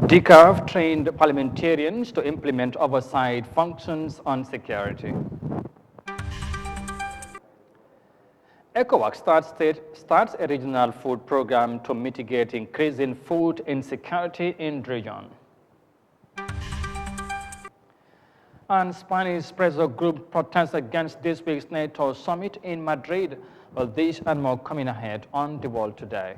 DCAF trained parliamentarians to implement oversight functions on security. ECOWAS starts a regional food program to mitigate increasing food insecurity in the region. And Spanish pressure group protests against this week's NATO summit in Madrid. Well, this and more coming ahead on The World Today.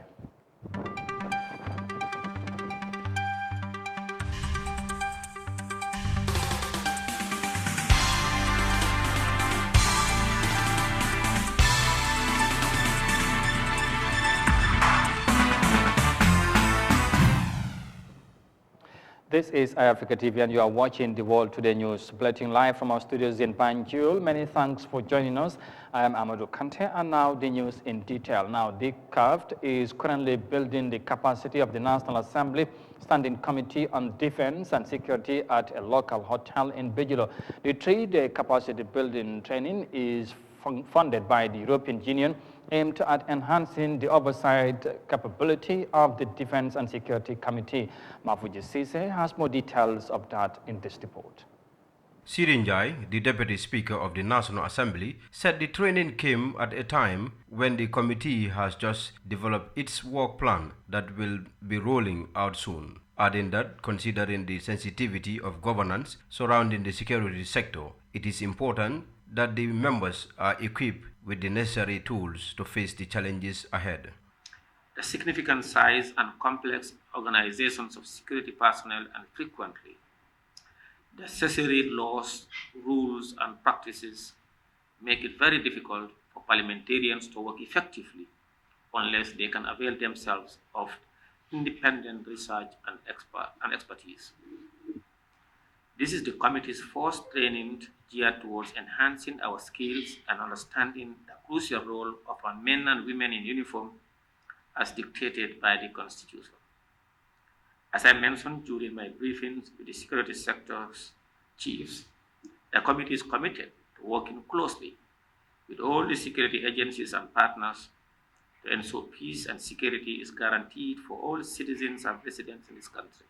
This is Eyeafrica TV and you are watching The World Today News, bulletin live from our studios in Banjul. Many thanks for joining us. I am Amadou Kante and now the news in detail. Now, the CAF is currently building the capacity of the National Assembly Standing Committee on Defense and Security at a local hotel in Bijilo. The three-day capacity building training is funded by the European Union, aimed at enhancing the oversight capability of the Defense and Security Committee. Mafuji Sise has more details of that in this report. Sirinjai, the Deputy Speaker of the National Assembly, said the training came at a time when the committee has just developed its work plan that will be rolling out soon, adding that considering the sensitivity of governance surrounding the security sector, it is important that the members are equipped with the necessary tools to face the challenges ahead. The significant size and complex organizations of security personnel and frequently the necessary laws, rules, and practices make it very difficult for parliamentarians to work effectively unless they can avail themselves of independent research and expertise. This is the committee's first training geared towards enhancing our skills and understanding the crucial role of our men and women in uniform as dictated by the Constitution. As I mentioned during my briefings with the security sector's chiefs, the committee is committed to working closely with all the security agencies and partners to ensure peace and security is guaranteed for all citizens and residents in this country.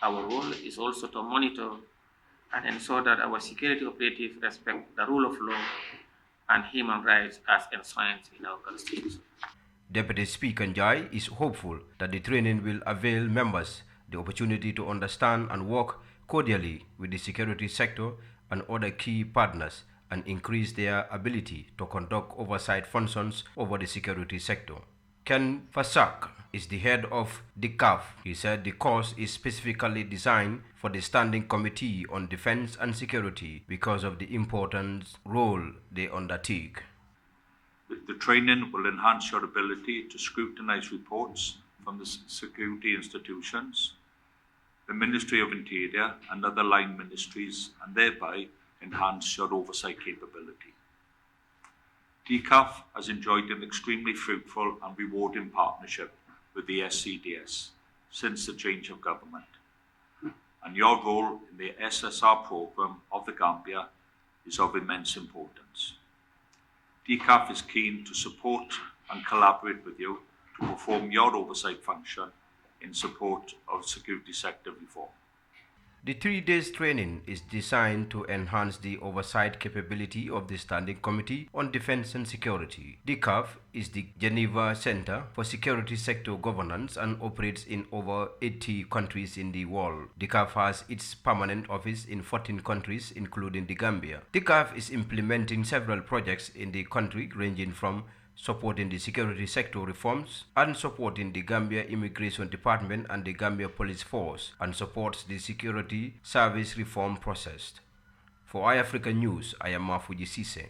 Our role is also to monitor and ensure that our security operatives respect the rule of law and human rights as enshrined in our Constitution. Deputy Speaker Njai is hopeful that the training will avail members the opportunity to understand and work cordially with the security sector and other key partners and increase their ability to conduct oversight functions over the security sector. Ken Fasak is the head of the CAF. He said the course is specifically designed for the Standing Committee on Defense and Security because of the important role they undertake. The training will enhance your ability to scrutinize reports from the security institutions, the Ministry of Interior and other line ministries, and thereby enhance your oversight capability. DCAF has enjoyed an extremely fruitful and rewarding partnership with the SCDS since the change of government, and your role in the SSR program of the Gambia is of immense importance. DCAF is keen to support and collaborate with you to perform your oversight function in support of security sector reform. The 3 days training is designed to enhance the oversight capability of the Standing Committee on Defense and Security. DCAF is the Geneva Center for Security Sector Governance and operates in over 80 countries in the world. DCAF has its permanent office in 14 countries, including the Gambia. DCAF is implementing several projects in the country, ranging from supporting the security sector reforms and supporting the Gambia Immigration Department and the Gambia Police Force, and supports the security service reform process. For Eyeafrica News, I am Mafuji Sise.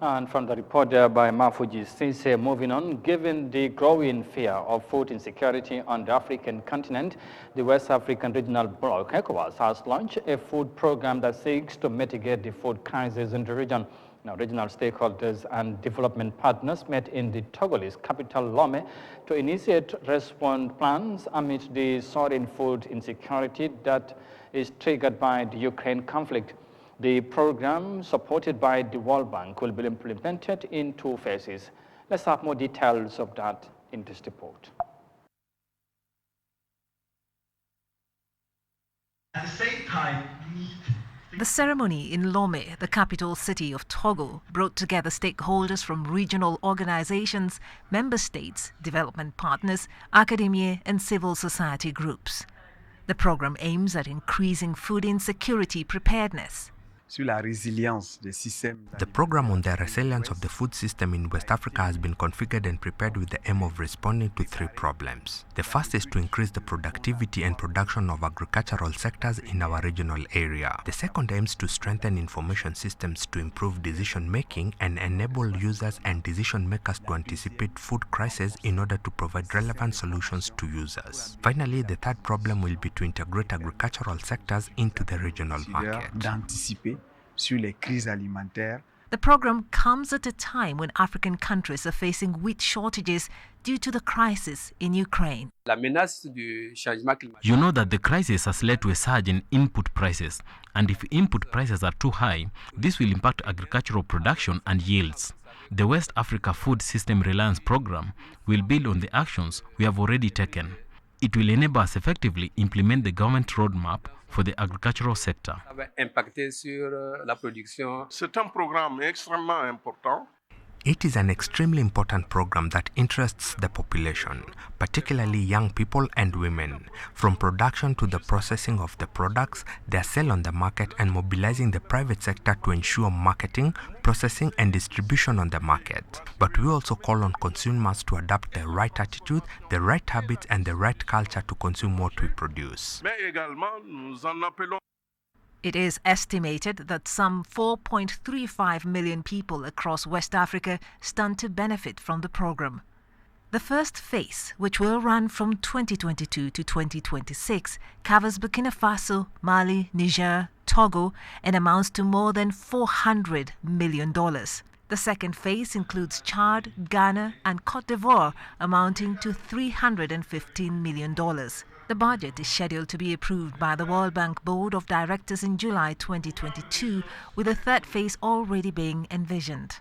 And from the report there by Mafuji Sise, moving on, given the growing fear of food insecurity on the African continent, the West African Regional Bloc, ECOWAS, has launched a food program that seeks to mitigate the food crisis in the region. Now, regional stakeholders and development partners met in the Togolese capital, Lome, to initiate response plans amid the soaring food insecurity that is triggered by the Ukraine conflict. The program, supported by the World Bank, will be implemented in 2 phases. Let's have more details of that in this report. At the same time, the ceremony in Lomé, the capital city of Togo, brought together stakeholders from regional organizations, member states, development partners, academia, and civil society groups. The program aims at increasing food insecurity preparedness. The program on the resilience of the food system in West Africa has been configured and prepared with the aim of responding to three problems. The first is to increase the productivity and production of agricultural sectors in our regional area. The second aims to strengthen information systems to improve decision making and enable users and decision makers to anticipate food crises in order to provide relevant solutions to users. Finally, the third problem will be to integrate agricultural sectors into the regional market. The program comes at a time when African countries are facing wheat shortages due to the crisis in Ukraine. You know that the crisis has led to a surge in input prices, and if input prices are too high, this will impact agricultural production and yields. The West Africa Food System Reliance Program will build on the actions we have already taken. It will enable us effectively implement the government roadmap for the agricultural sector. It is an extremely important program that interests the population, particularly young people and women, from production to the processing of the products, their sale on the market, and mobilizing the private sector to ensure marketing, processing, and distribution on the market. But we also call on consumers to adopt the right attitude, the right habits, and the right culture to consume what we produce. It is estimated that some 4.35 million people across West Africa stand to benefit from the program. The first phase, which will run from 2022 to 2026, covers Burkina Faso, Mali, Niger, Togo, and amounts to more than $400 million. The second phase includes Chad, Ghana, and Cote d'Ivoire, amounting to $315 million. The budget is scheduled to be approved by the World Bank Board of Directors in July 2022, with the third phase already being envisioned.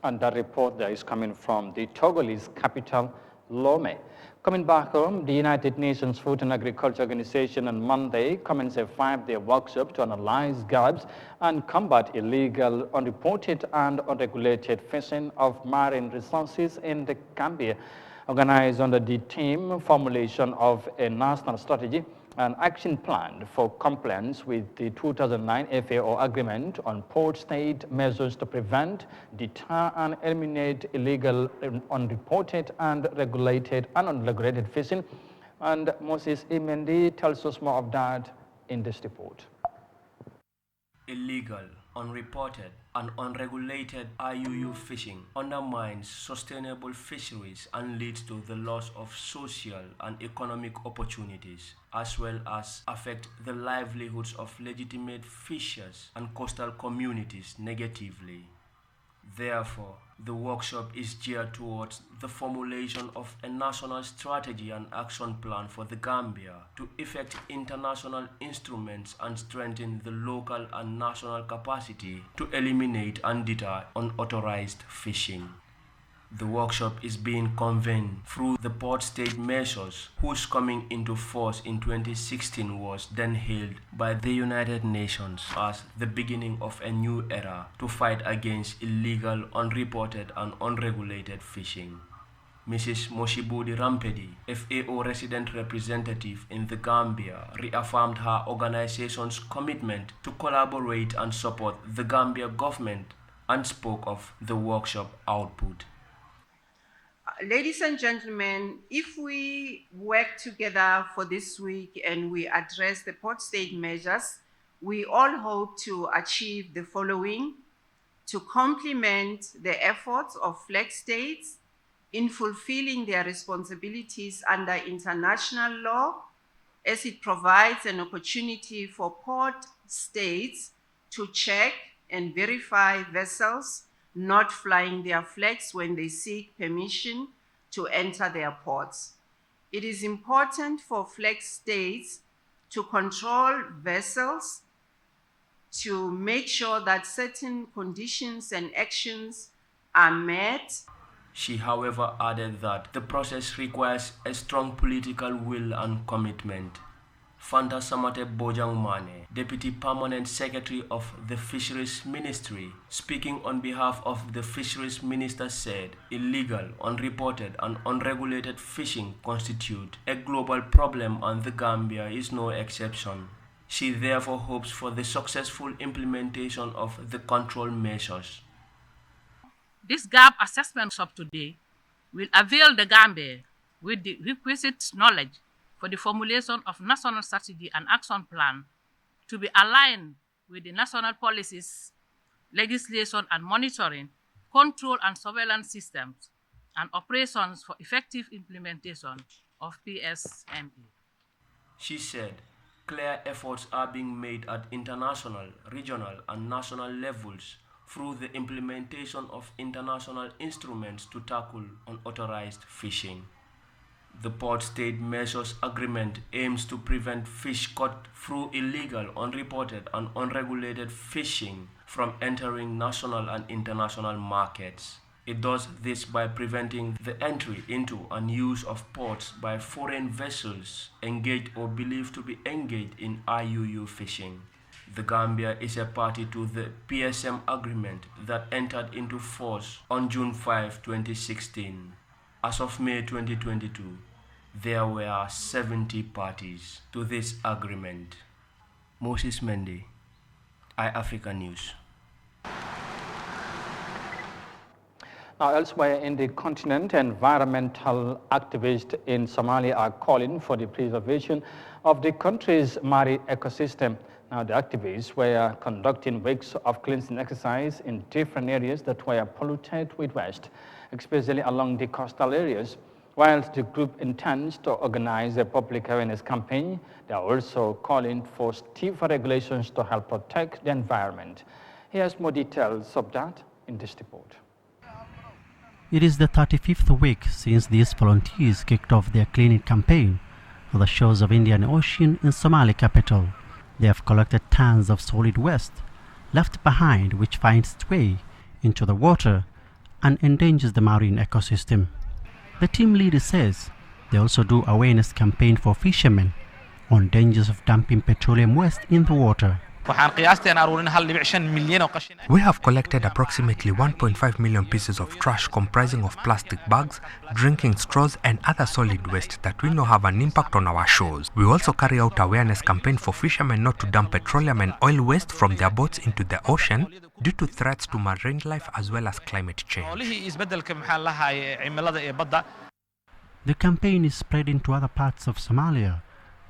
And that report there is coming from the Togolese capital, Lomé. Coming back home, the United Nations Food and Agriculture Organization on Monday commenced a 5-day workshop to analyze gaps and combat illegal, unreported, and unregulated fishing of marine resources in the Gambia. Organized under the theme formulation of a national strategy and action plan for compliance with the 2009 FAO agreement on port-state measures to prevent, deter, and eliminate illegal, unreported, and regulated and unregulated fishing. And Moses Imendi tells us more of that in this report. Illegal, unreported, and unregulated IUU fishing undermines sustainable fisheries and leads to the loss of social and economic opportunities, as well as affect the livelihoods of legitimate fishers and coastal communities negatively. Therefore, the workshop is geared towards the formulation of a national strategy and action plan for the Gambia to effect international instruments and strengthen the local and national capacity to eliminate and deter unauthorized fishing. The workshop is being convened through the port-state measures, whose coming into force in 2016 was then hailed by the United Nations as the beginning of a new era to fight against illegal, unreported, and unregulated fishing. Mrs. Moshibudi Rampedi, FAO resident representative in the Gambia, reaffirmed her organization's commitment to collaborate and support the Gambia government and spoke of the workshop output. Ladies and gentlemen, if we work together for this week and we address the port-state measures, we all hope to achieve the following: to complement the efforts of flag states in fulfilling their responsibilities under international law, as it provides an opportunity for port states to check and verify vessels not flying their flags when they seek permission to enter their ports. It is important for flag states to control vessels to make sure that certain conditions and actions are met. She, however, added that the process requires a strong political will and commitment. Fanta Samate Bojangmane, Deputy Permanent Secretary of the Fisheries Ministry, speaking on behalf of the Fisheries Minister, said illegal, unreported and unregulated fishing constitute a global problem and the Gambia is no exception. She therefore hopes for the successful implementation of the control measures. This gap assessment of today will avail the Gambia with the requisite knowledge for the formulation of national strategy and action plan to be aligned with the national policies, legislation and monitoring, control and surveillance systems, and operations for effective implementation of PSME. She said clear efforts are being made at international, regional, and national levels through the implementation of international instruments to tackle unauthorized fishing. The Port State Measures Agreement aims to prevent fish caught through illegal, unreported, and unregulated fishing from entering national and international markets. It does this by preventing the entry into and use of ports by foreign vessels engaged or believed to be engaged in IUU fishing. The Gambia is a party to the PSM agreement that entered into force on June 5, 2016. As of May 2022, there were 70 parties to this agreement. Moses Mendy, Eyeafrica News. Now, elsewhere in the continent, environmental activists in Somalia are calling for the preservation of the country's marine ecosystem. Now, the activists were conducting weeks of cleansing exercise in different areas that were polluted with waste, especially along the coastal areas. Whilst the group intends to organize a public awareness campaign, they are also calling for stiffer regulations to help protect the environment. Here's more details of that in this report. It is the 35th week since these volunteers kicked off their cleaning campaign on the shores of Indian Ocean in Somali capital. They have collected tons of solid waste left behind, which finds its way into the water and endangers the marine ecosystem. The team leader says they also do awareness campaign for fishermen on dangers of dumping petroleum waste in the water. We have collected approximately 1.5 million pieces of trash comprising of plastic bags, drinking straws and other solid waste that we know have an impact on our shores. We also carry out awareness campaign for fishermen not to dump petroleum and oil waste from their boats into the ocean due to threats to marine life as well as climate change. The campaign is spread into other parts of Somalia,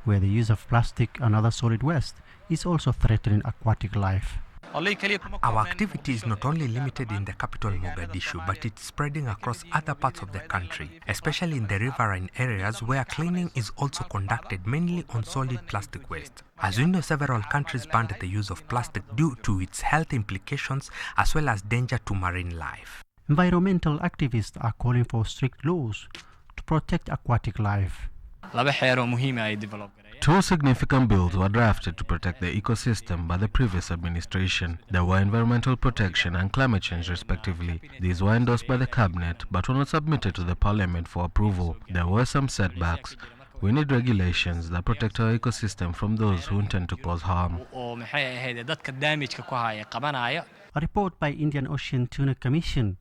where the use of plastic and other solid waste is also threatening aquatic life. Our activity is not only limited in the capital Mogadishu, but it's spreading across other parts of the country, especially in the riverine areas where cleaning is also conducted mainly on solid plastic waste. As we know, several countries banned the use of plastic due to its health implications as well as danger to marine life. Environmental activists are calling for strict laws to protect aquatic life. Two significant bills were drafted to protect the ecosystem by the previous administration. They were environmental protection and climate change respectively. These were endorsed by the cabinet but were not submitted to the parliament for approval. There were some setbacks. We need regulations that protect our ecosystem from those who intend to cause harm. A report by Indian Ocean Tuna Commission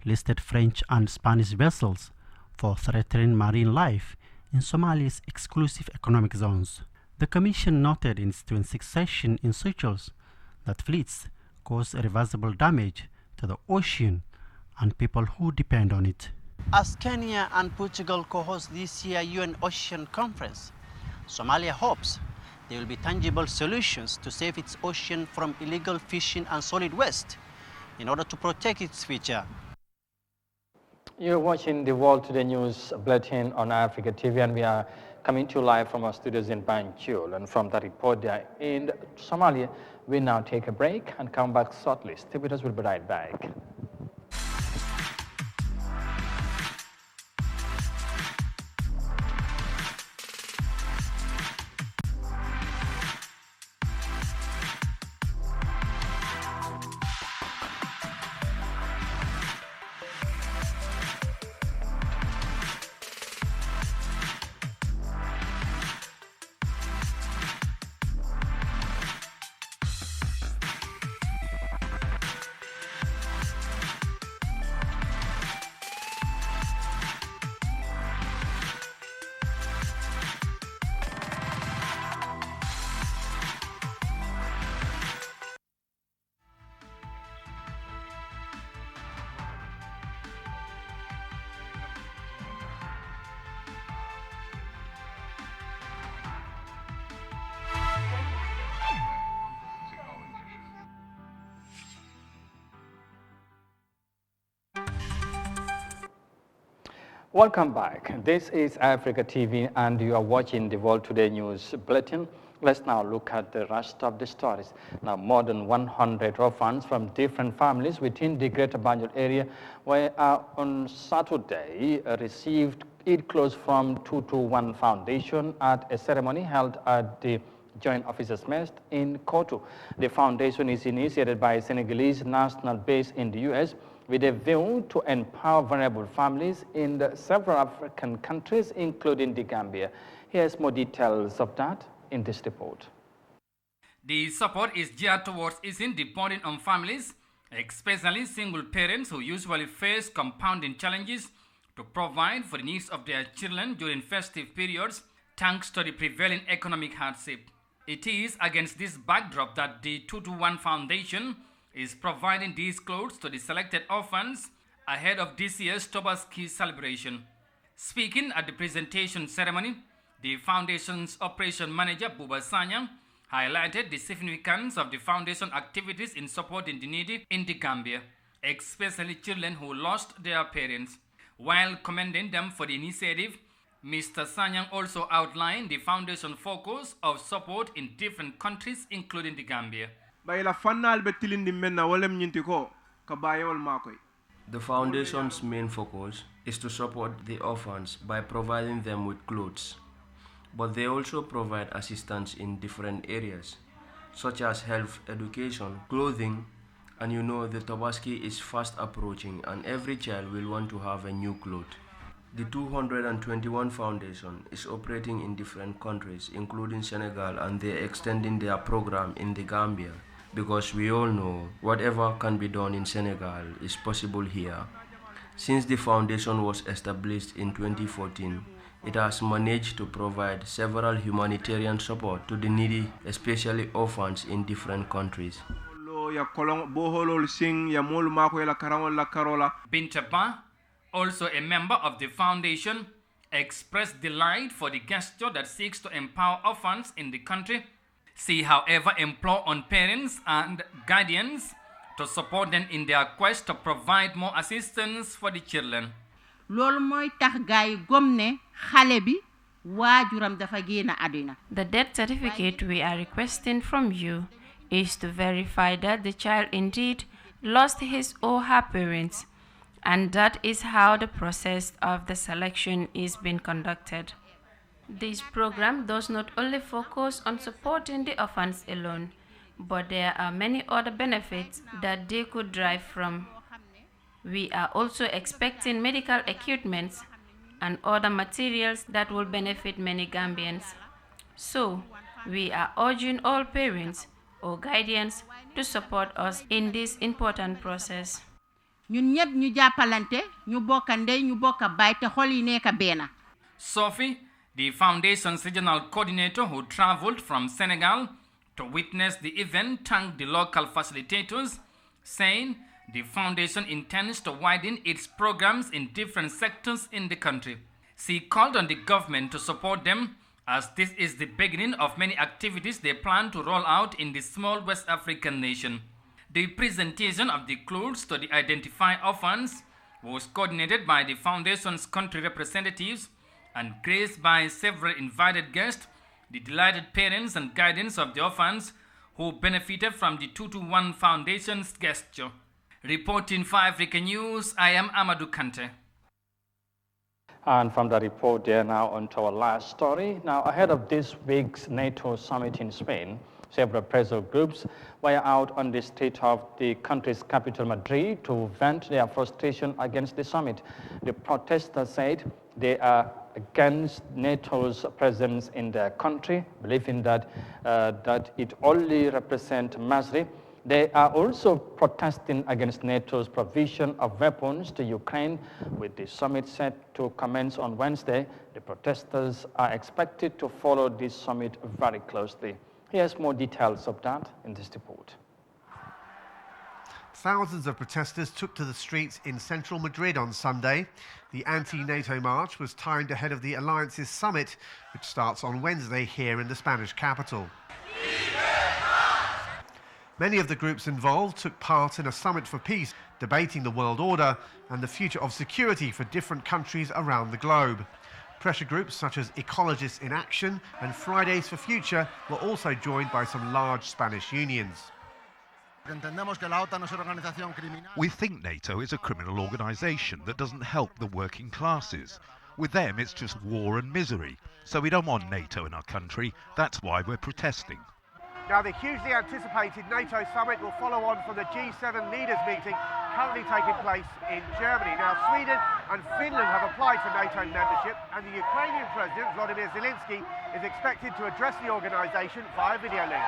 listed French and Spanish vessels for threatening marine life in Somalia's exclusive economic zones. The Commission noted in its 26th session in Seychelles that fleets cause irreversible damage to the ocean and people who depend on it. As Kenya and Portugal co-host this year's UN Ocean Conference, Somalia hopes there will be tangible solutions to save its ocean from illegal fishing and solid waste in order to protect its future. You're watching the World Today News Bulletin on Eyeafrica TV, and we are coming to you live from our studios in Banjul. And from that report there in Somalia, we now take a break and come back shortly. Stay with us, we'll be right back. Welcome back. This is Eyeafrica TV and you are watching the World Today News Bulletin. Let's now look at the rest of the stories. Now, more than 100 orphans from different families within the Greater Banjul area were on Saturday received Eid clothes from 221 Foundation at a ceremony held at the Joint Officers Mess in Kotu. The foundation is initiated by a Senegalese national base in the U.S. with a view to empower vulnerable families in the several African countries, including the Gambia. Here's more details of that in this report. The support is geared towards easing the burden on families, especially single parents who usually face compounding challenges to provide for the needs of their children during festive periods, thanks to the prevailing economic hardship. It is against this backdrop that the 221 Foundation is providing these clothes to the selected orphans ahead of this year's Tobaski celebration. Speaking at the presentation ceremony, the Foundation's Operation Manager, Buba Sanyang, highlighted the significance of the Foundation activities in supporting the needy in the Gambia, especially children who lost their parents. While commending them for the initiative, Mr. Sanyang also outlined the Foundation focus of support in different countries, including the Gambia. The Foundation's main focus is to support the orphans by providing them with clothes, but they also provide assistance in different areas, such as health, education, clothing, and the Tobaski is fast approaching and every child will want to have a new cloth. The 221 Foundation is operating in different countries, including Senegal, and they're extending their program in the Gambia, because we all know whatever can be done in Senegal is possible here. Since the foundation was established in 2014, it has managed to provide several humanitarian support to the needy, especially orphans in different countries. Bintaba, also a member of the foundation, expressed delight for the gesture that seeks to empower orphans in the country. She, however, implored on parents and guardians to support them in their quest to provide more assistance for the children. The death certificate we are requesting from you is to verify that the child indeed lost his or her parents, and that is how the process of the selection is being conducted. This program does not only focus on supporting the orphans alone, but there are many other benefits that they could derive from. We are also expecting medical equipment and other materials that will benefit many Gambians. So, we are urging all parents or guardians to support us in this important process. Sophie, the Foundation's regional coordinator who traveled from Senegal to witness the event, thanked the local facilitators, saying the Foundation intends to widen its programs in different sectors in the country. She called on the government to support them, as this is the beginning of many activities they plan to roll out in the small West African nation. The presentation of the clothes to the identified orphans was coordinated by the Foundation's country representatives and graced by several invited guests, the delighted parents and guardians of the orphans who benefited from the 221 Foundation's gesture. Reporting for Africa News, I am Amadou Kante. And from the report there, now on to our last story. Now, ahead of this week's NATO summit in Spain, several pressure groups were out on the street of the country's capital, Madrid, to vent their frustration against the summit. The protesters said they are against NATO's presence in their country, believing that it only represents misery. They are also protesting against NATO's provision of weapons to Ukraine. With the summit set to commence on Wednesday, the protesters are expected to follow this summit very closely. Here's more details of that in this report. Thousands of protesters took to the streets in central Madrid on Sunday. The anti-NATO march was timed ahead of the Alliance's summit, which starts on Wednesday here in the Spanish capital. Many of the groups involved took part in a summit for peace, debating the world order and the future of security for different countries around the globe. Pressure groups such as Ecologists in Action and Fridays for Future were also joined by some large Spanish unions. We think NATO is a criminal organisation that doesn't help the working classes. With them, it's just war and misery. So we don't want NATO in our country. That's why we're protesting. Now, the hugely anticipated NATO summit will follow on from the G7 leaders meeting currently taking place in Germany. Now, Sweden and Finland have applied for NATO membership, and the Ukrainian President, Volodymyr Zelensky, is expected to address the organisation via video link.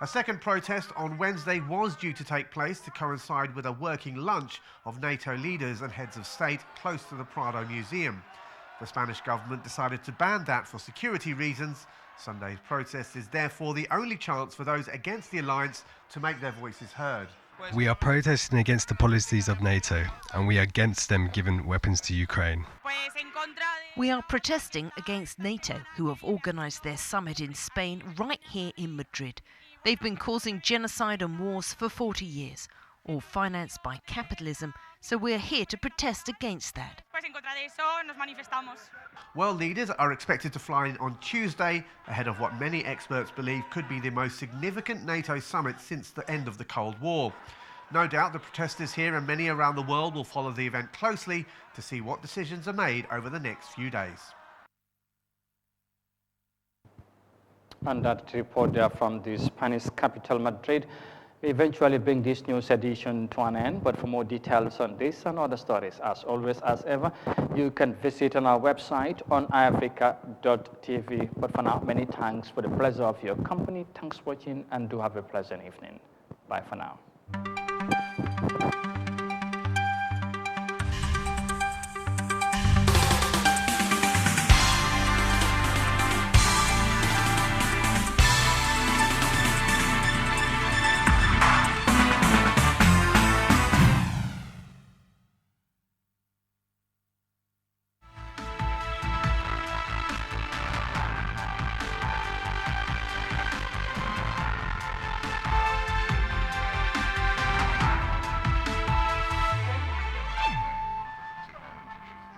A second protest on Wednesday was due to take place to coincide with a working lunch of NATO leaders and heads of state close to the Prado Museum. The Spanish government decided to ban that for security reasons. Sunday's protest is therefore the only chance for those against the alliance to make their voices heard. We are protesting against the policies of NATO, and we are against them giving weapons to Ukraine. We are protesting against NATO, who have organised their summit in Spain right here in Madrid. They've been causing genocide and wars for 40 years, all financed by capitalism, so we're here to protest against that. World leaders are expected to fly in on Tuesday, ahead of what many experts believe could be the most significant NATO summit since the end of the Cold War. No doubt the protesters here and many around the world will follow the event closely to see what decisions are made over the next few days. And that report there from the Spanish capital, Madrid. We eventually bring this news edition to an end, but for more details on this and other stories, as always, as ever, you can visit on our website on Eyeafrica.tv. But for now, many thanks for the pleasure of your company. Thanks for watching, and do have a pleasant evening. Bye for now.